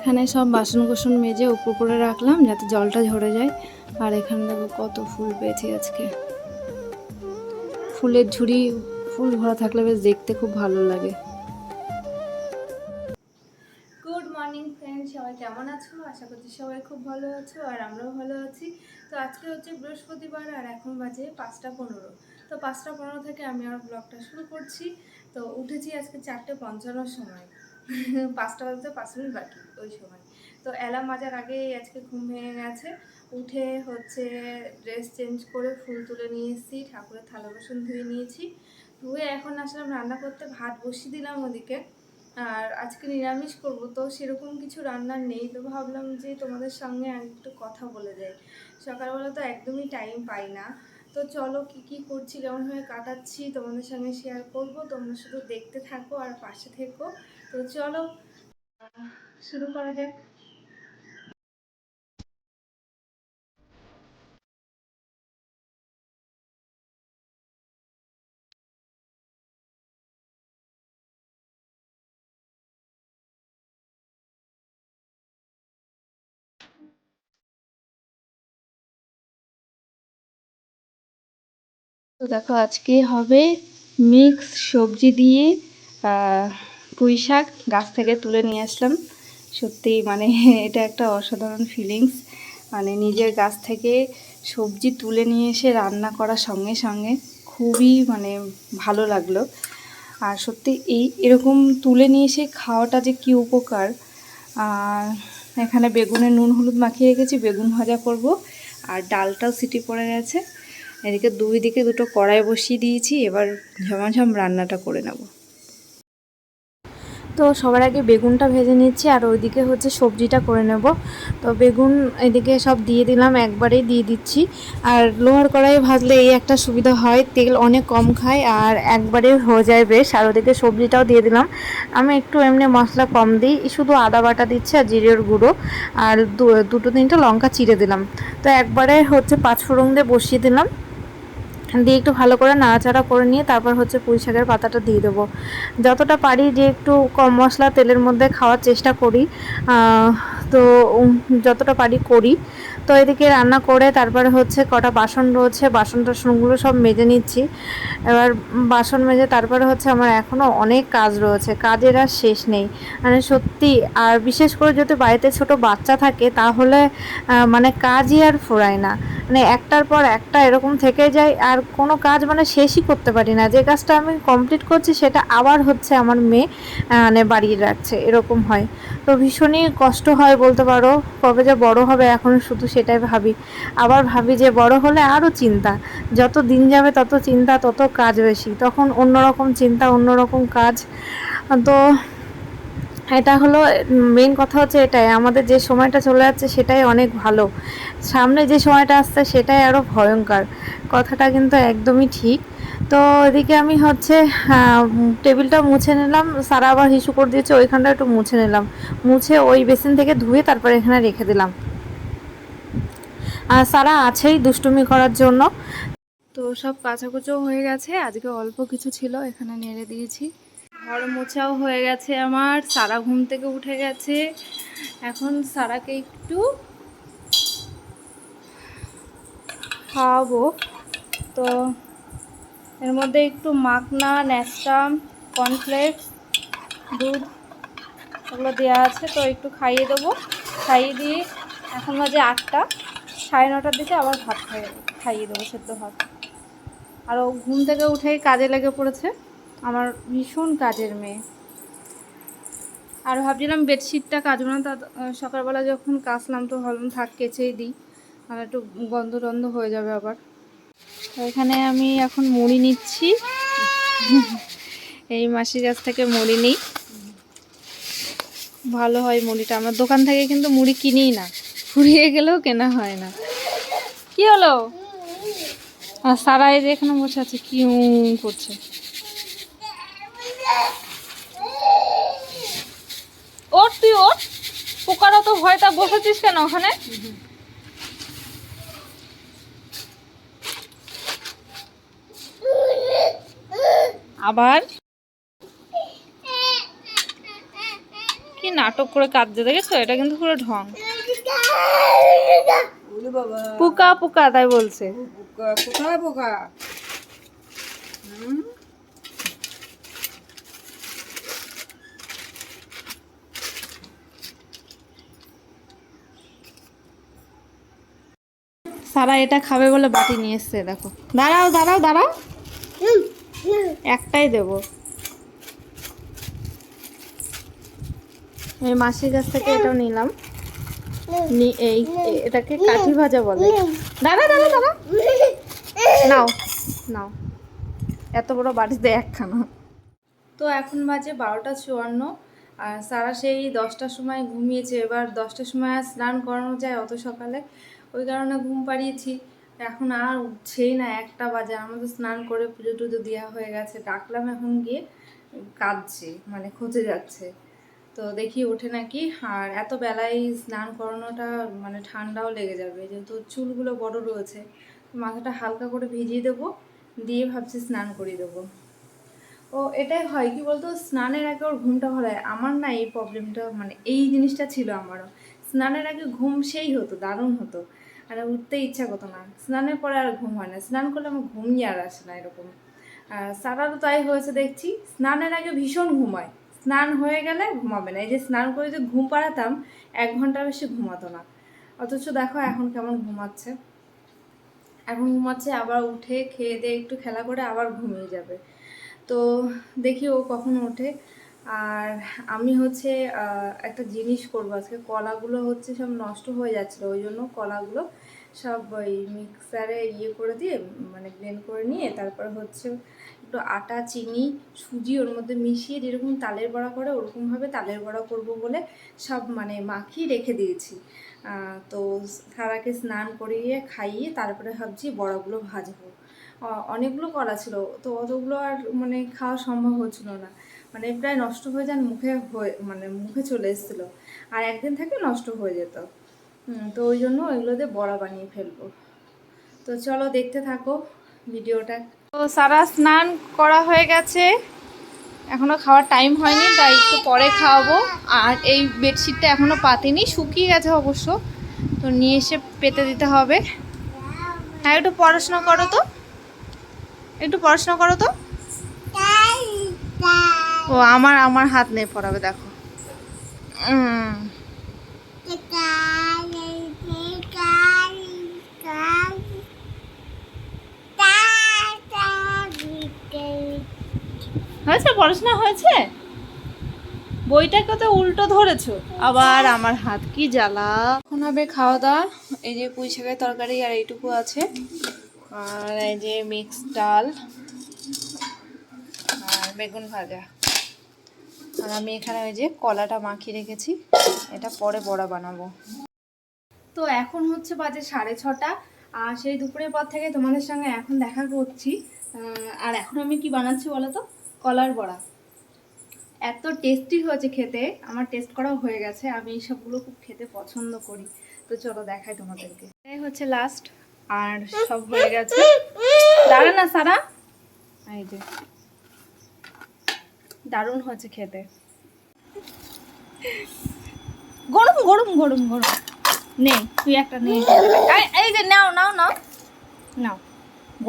এখানে সব বাসন কোসন মেজে উপর করে রাখলাম যাতে জলটা ঝরে যায়। আর এখানে দেখো কত ফুল পেয়েছি আজকে। ফুলের ঝুড়ি ফুল ভরা থাকলে বেশ দেখতে খুব ভালো লাগে। গুড মর্নিং ফ্রেন্ড, সবাই কেমন আছো? আশা করছি সবাই খুব ভালো আছো আর আমরাও ভালো আছি। তো আজকে হচ্ছে বৃহস্পতিবার আর এখন বাজে 5টা 15। তো 5টা 15 থেকে আমি আমার ব্লগটা শুরু করছি। তো উঠেছি আজকে 4:55 সময়। 5টা বাজতে 5 মিনিট বাকি ওই সময়। তো অ্যালার্ম বাজার আগেই আজকে ঘুম ভেঙে গেছে। উঠে হচ্ছে ড্রেস চেঞ্জ করে ফুল তুলে নিয়ে এসেছি, ঠাকুরের থালা বাসন ধুয়ে নিয়েছি। ধুয়ে এখন আসলাম রান্না করতে, ভাত বসিয়ে দিলাম ওদিকে। আর আজকে নিরামিষ করব, তো সেরকম কিছু রান্নার নেই। তো ভাবলাম যে তোমাদের সঙ্গে আর একটু কথা বলে যাই। সকালবেলা তো একদমই টাইম পাই না। তো চলো কি কি করছি, কেমনভাবে কাটাচ্ছি তোমাদের সঙ্গে শেয়ার করব। তোমরা শুধু দেখতে থাকো আর পাশে থেকো। তো চলো শুরু করা যাক। তো দেখো আজকে হবে মিক্স সবজি দিয়ে পুঁই শাক, গাছ থেকে তুলে নিয়ে আসলাম। সত্যি মানে এটা একটা অসাধারণ ফিলিংস। মানে নিজের গাছ থেকে সবজি তুলে নিয়ে এসে রান্না করার সঙ্গে সঙ্গে খুবই মানে ভালো লাগলো। আর সত্যি এরকম তুলে নিয়ে এসে খাওয়াটা যে কী উপকার। আর এখানে বেগুনে নুন হলুদ মাখিয়ে রেখেছি, বেগুন ভাজা করব। আর ডালটাও সিটি পড়ে গেছে। এদিকে দুই দিকে দুটো কড়াই বসিয়ে দিয়েছি, এবার ঝমাঝম রান্নাটা করে নেব। তো সবার আগে বেগুনটা ভেজে নিচ্ছি আর ওইদিকে হচ্ছে সবজিটা করে নেব। তো বেগুন এদিকে সব দিয়ে দিলাম, একবারেই দিয়ে দিচ্ছি। আর লোহার কড়াইয়ে ভাজলে এই একটা সুবিধা হয়, তেল অনেক কম খায় আর একবারে হয়ে যায় বেশ। আর ওদিকে সবজিটাও দিয়ে দিলাম। আমি একটু এমনি মশলা কম দিই, শুধু আদা বাটা দিচ্ছি আর জিরের গুঁড়ো আর দুটো তিনটে লঙ্কা চিড়ে দিলাম। তো একবারে হচ্ছে 5 ফোড়ন দিয়ে বসিয়ে দিলাম, দিয়ে একটু ভালো করে নাড়াচাড়া করে নিয়ে তারপর হচ্ছে পুঁই শাকের পাতাটা দিয়ে দেবো। যতটা পারি যে একটু কম মশলা তেলের মধ্যে খাওয়ার চেষ্টা করি, তো যতটা পারি করি। তো এদিকে রান্না করে তারপরে হচ্ছে কটা বাসন রয়েছে, বাসন টাসনগুলো সব মেজে নিচ্ছি। এবার বাসন মেজে তারপরে হচ্ছে আমার এখনও অনেক কাজ রয়েছে, কাজের আর শেষ নেই মানে সত্যি। আর বিশেষ করে যদি বাড়িতে ছোট বাচ্চা থাকে তাহলে মানে কাজই আর ফুরায় না, মানে একটার পর একটা এরকম থেকে যায় আর কোনো কাজ মানে শেষই করতে পারি না। যে কাজটা আমি কমপ্লিট করছি সেটা আবার হচ্ছে আমার মেয়ে মানে বাড়িয়ে রাখছে, এরকম হয়। তো ভীষণই কষ্ট হয় বলতে পারো। কবে যে বড় হবে এখন শুধু সেটাই ভাবি। আবার ভাবি যে বড় হলে আরও চিন্তা, যত দিন যাবে তত চিন্তা, তত কাজ বেশি, তখন অন্যরকম চিন্তা, অন্যরকম কাজ। তো এটা হলো মেন কথা, হচ্ছে এটাই আমাদের যে সময়টা চলে যাচ্ছে সেটাই অনেক ভালো, সামনে যে সময়টা আসছে সেটাই আরও ভয়ঙ্কর। কথাটা কিন্তু একদমই ঠিক। তো এদিকে আমি হচ্ছে টেবিলটা মুছে নিলাম, সারা আবার হিসু করে দিয়েছে, ওইখানটা একটু মুছে নিলাম, মুছে ওই বেসিন থেকে ধুয়ে তারপরে এখানে রেখে দিলাম। আর সারা আছেই দুষ্টুমি করার জন্য। তো সব কাচাকুচো হয়ে গেছে, আজকে অল্প কিছু ছিল এখানে নেড়ে দিয়েছি। ঘর মোছাও হয়ে গেছে আমার, সারা ঘুম থেকে উঠে গেছে। এখন সারাকে একটু খাওয়াবো। তো এর মধ্যে একটু মাখনা, ন্যাস্টাম, কর্নফ্লেক্স, দুধ ওগুলো দেওয়া আছে, তো একটু খাইয়ে দেবো। খাইয়ে দিয়ে এখন বাজে 8টা, 9:30টার দিকে আবার ভাত খাইয়ে দেবো, সেদ্ধ ভাত। আর ও ঘুম থেকে উঠেই কাজে লেগে পড়েছে, আমার ভীষণ কাজের মেয়ে। আর ভাবছিলাম বেডশিটটা কাচবো না, তা সকালবেলা যখন কাচলাম তো ভাবলাম থাক কেচেই দিই, আর একটু গন্ধ টন্ধ হয়ে যাবে আবার। তো এখানে আমি এখন মুড়ি নিচ্ছি, এই মাসির কাছ থেকে মুড়ি নিই, ভালো হয় মুড়িটা। আমার দোকান থেকে কিন্তু মুড়ি কিনিই না, ফুরিয়ে গেলেও কেনা হয় না। কি হলো? আর সারা এই যে এখানে বসে আছে, কি করছে। ওর তুই ওর পোকারও তো ভয়টা, বসেছিস কেন ওখানে? আবার কি নাটক করে কাঁদছে দেখেছো? এটা কিন্তু পুরো ঢং। পোকা পোকা তাই বলছে। কোথায় পোকা? সারা এটা খাবে বলে বাটি নিয়ে এসছে, দেখো। দাঁড়াও দাঁড়াও দাঁড়াও, একটাই দেবো। এই মাসির কাছ থেকে এটাও নিলাম। এই এটাকে কাঠি ভাজা বলে। দাঁড়া দাঁড়া দাঁড়া, নাও নাও, এত বড় বাটিতে একখানা। তো এখন বাজে 12:54, আর সারা সেই 10টার সময় ঘুমিয়েছে। এবার 10টার সময় আর স্নান করানো যায় অত সকালে, ওই কারণে ঘুম পাড়িয়েছি। এখন আর উঠছেই না, 1টা বাজে। আমাদের স্নান করে পুজো টুজো দেওয়া হয়ে গেছে। ডাকলাম, এখন গিয়ে কাঁদছে, মানে খোঁজে যাচ্ছে। তো দেখি ওঠে নাকি। আর এত বেলায় স্নান করানোটা মানে ঠান্ডাও লেগে যাবে, যেহেতু চুলগুলো বড় রয়েছে। মাথাটা হালকা করে ভিজিয়ে দেবো, দিয়ে ভাবছি স্নান করিয়ে দেবো। ও এটাই হয় কি বলতো, স্নানের আগে ওর ঘুমটা ভালো হয়। আমার না এই প্রবলেমটা, মানে এই জিনিসটা ছিল আমারও। স্নানের আগে ঘুম সেই হতো, দারুণ হতো, আর উঠতে ইচ্ছা করতো না। স্নানের পরে আর ঘুম হয় না, স্নান করলে আমার ঘুমই আর আসে না এরকম। আর সারারও তাই হয়েছে দেখছি, স্নানের আগে ভীষণ ঘুমায়, স্নান হয়ে গেলে ঘুমাবে না। এই যে স্নান করে যে ঘুম পাড়াতাম, 1 ঘন্টা বেশি ঘুমাতো না। অথচ দেখো এখন কেমন ঘুমাচ্ছে। এখন ঘুমাচ্ছে, আবার উঠে খেয়ে দিয়ে একটু খেলা করে আবার ঘুমিয়ে যাবে। তো দেখি ও কখন ওঠে। আর আমি হচ্ছে একটা জিনিস করবো আজকে। কলাগুলো হচ্ছে সব নষ্ট হয়ে যাচ্ছিলো, ওই জন্য কলাগুলো সব ওই মিক্সারে করে দিয়ে, মানে ব্লেন্ড করে নিয়ে, তারপর হচ্ছে একটু আটা, চিনি, সুজি ওর মধ্যে মিশিয়ে যেরকম তালের বড়া করে ওরকমভাবে তালের বড়া করব বলে সব মানে মাখিয়ে রেখে দিয়েছি। তো সারাকে স্নান করিয়ে খাইয়ে তারপরে ভাবছি বড়াগুলো ভাজবো। অনেকগুলো কলা ছিল, তো অতগুলো আর মানে খাওয়া সম্ভব হচ্ছিল না, মানে প্রায় নষ্ট হয়ে যান মুখে মানে মুখে চলে এসেছিলো, আর একদিন থেকে নষ্ট হয়ে যেত। তো ওই জন্য ওইগুলো দিয়ে বড়া বানিয়ে ফেলবো। তো চলো দেখতে থাকো ভিডিওটা। তো সারা স্নান করা হয়ে গেছে, এখনো খাওয়ার টাইম হয়নি, তাই একটু পরে খাওয়াবো। আর এই বেডশিটটা এখনো পাতিনি, শুকিয়ে গেছে অবশ্য, তো নিয়ে এসে পেতে দিতে হবে। হ্যাঁ একটু পড়াশোনা করো তো, একটু পড়াশোনা করো তো। ও আমার আমার হাত নেই পড়াবে, দেখো। হয়েছে, পড়াশোনা হয়েছে। বইটাকে তো উল্টো ধরেছো, আবার আমার হাত কি জ্বালা। এখন হবে খাওয়া দাওয়া। এই যে পুঁই শাকের তরকারি আর এইটুকু আছে, আর এই যে মিক্স ডাল আর বেগুন ভাজা। আর আমি এখানে ওই যে কলাটা মাখিয়ে রেখেছি, এটা পরে বড়া বানাবো। তো এখন হচ্ছে বাজে 6:30, আর সেই দুপুরের পর থেকে তোমাদের সঙ্গে এখন দেখা করছি। আর এখন আমি কি বানাচ্ছি বলো তো, কলার বড়া। এত টেস্টি হয়েছে খেতে, আমার টেস্ট করাও হয়ে গেছে। আমি এইসবগুলো খুব খেতে পছন্দ করি। তো চলো দেখাই তোমাদেরকে। এই হচ্ছে লাস্ট, আর সব হয়ে গেছে। দাঁড়া না সারা, এই যে দারুণ হয়েছে খেতে। গরম গরম গরম গরম, নেই তুই একটা নিয়ে, এই যে নাও নাও নাও নাও।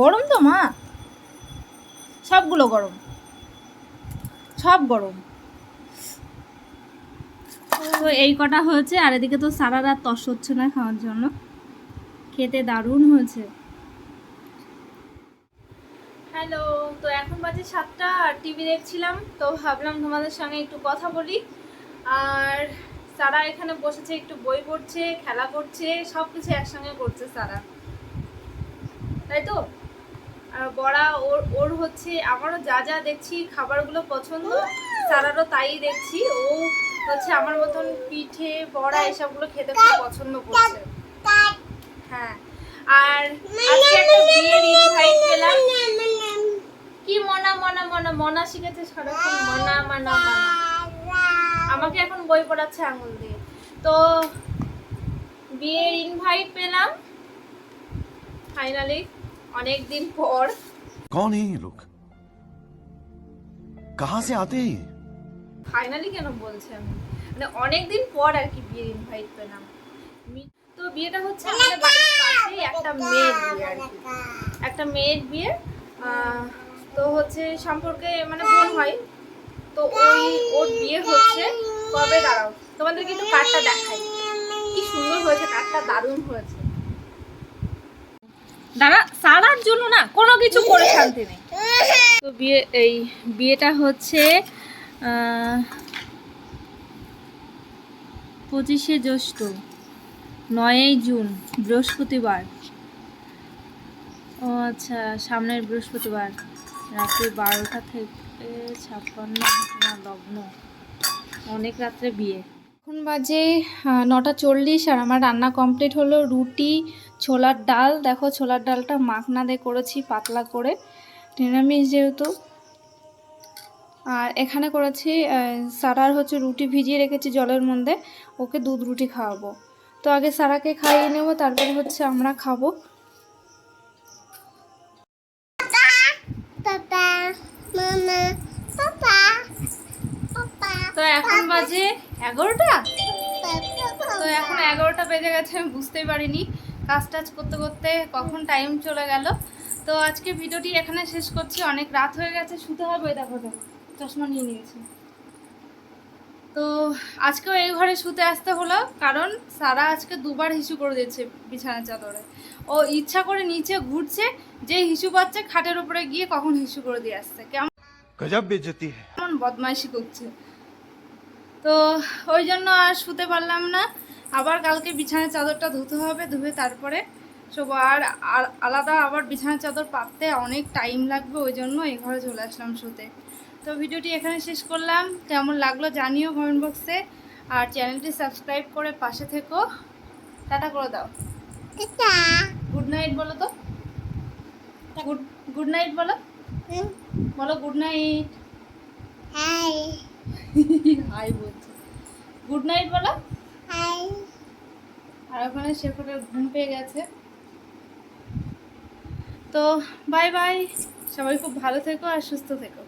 গরম তো মা, সবগুলো গরম, সব গরম। তো এই কটা হয়েছে, আর এদিকে তো সারা রাত তস হচ্ছে না খাওয়ার জন্য। খেতে দারুণ হয়েছে। হ্যালো, তো এখন বাজে 7টা, আর টিভি দেখছিলাম, তো ভাবলাম তোমাদের সঙ্গে একটু কথা বলি। আর সারা এখানে বসেছে, একটু বই পড়ছে, খেলা করছে, সব কিছু একসঙ্গে করছে সারা, তাই তো। আর বড়া ওর ওর হচ্ছে, আমারও যা যা দেখছি খাবারগুলো পছন্দ, সারারও তাই দেখছি। ও হচ্ছে আমার মতন পিঠে বড়া এসবগুলো খেতে খুব পছন্দ করছে। হ্যাঁ, আর আজকে একটা বিয়ের ইনভাইট পেলাম। কি মনা মনা মনা মনা শিখেছে সারাক্ষণ, মনা মনা মনা। আমাকে এখন বই পড়াচ্ছে আঙুল দিয়ে। তো বিয়ের ইনভাইট পেলাম ফাইনালি, অনেক দিন পর। कौन है ये लोग? कहाँ से आते हैं? ফাইনালি কেন বলছি আমি, মানে অনেকদিন পর আর কি বিয়ের ইনভাইট পেলাম। তো বিয়েটা হচ্ছে আমাদের বাড়ির পাশেই একটা মেয়ের বিয়ে আর কি, একটা মেয়ের বিয়ে। তো হচ্ছে সম্পর্কে মানে বোন হয়। তো ওর বিয়ে হচ্ছে কবে, দাঁড়াও তোমাদেরকে একটু কার্ডটা দেখাই, কি সুন্দর হয়েছে কার্ডটা, দারুণ হয়েছে। দাঁড়া, সারার জন্য না কোনো কিছু করে শান্তি নেই। তো বিয়েটা হচ্ছে 25শে জ্যৈষ্ঠ, 9ই জুন, বৃহস্পতিবার। ও আচ্ছা, সামনের বৃহস্পতিবার রাত্রি 12টা থেকে 56 লগ্ন, অনেক রাত্রে বিয়ে। এখন বাজে 9টা 40 আর আমার রান্না কমপ্লিট হলো। রুটি, ছোলার ডাল, দেখো ছোলার ডালটা মাখনা দিয়ে করেছি পাতলা করে, নিরামিষ যেহেতু। আর এখানে করেছি সারার হচ্ছে রুটি ভিজিয়ে রেখেছি জলের মধ্যে, ওকে দুধ রুটি খাওয়াবো। তো আগে সারাকে খাইয়ে নেবো, তারপরে হচ্ছে আমরা খাবো। তো এখন বাজে 11টা, তো এখন 11টা বেজে গেছে, আমি বুঝতেই পারিনি কাজ টাজ করতে করতে কখন টাইম চলে গেল। তো আজকে ভিডিওটি এখানে শেষ করছি, অনেক রাত হয়ে গেছে, শুতে হবে। দেখো চশমা নিয়ে নিয়েছি। তো আজকেও এই ঘরে শুতে আসতে হলো, কারণ সারা আজকে দুবার হিসু করে দিচ্ছে বিছানার চাদরে। ও ইচ্ছা করে নিচে ঘুরছে, যে হিসু পাচ্ছে খাটের উপরে গিয়ে কখন হিসু করে দিয়ে আসছে, কেমন গজব বেইজ্জতি, কেমন বদমাইশি করছে। তো ওই জন্য আর শুতে পারলাম না। আবার কালকে বিছানার চাদরটা ধুতে হবে, ধুয়ে তারপরে সব আর আলাদা আবার বিছানার চাদর পাততে অনেক টাইম লাগবে, ওই জন্য এই ঘরে চলে আসলাম শুতে। তো ভিডিওটি এখানে শেষ করলাম, কেমন লাগলো জানিও কমেন্ট বক্সে। আর চ্যানেলটি সাবস্ক্রাইব করে পাশে থেকো। টাটা করে দাও, গুড নাইট বলো তো, গুড নাইট বলো, বলো গুড নাইট। হাই বলছে, গুড নাইট বলো। আর ওখানে শেফাটের ঘুম পেয়ে গেছে। তো বাই বাই, সবাই খুব ভালো থেকো আর সুস্থ থেকো।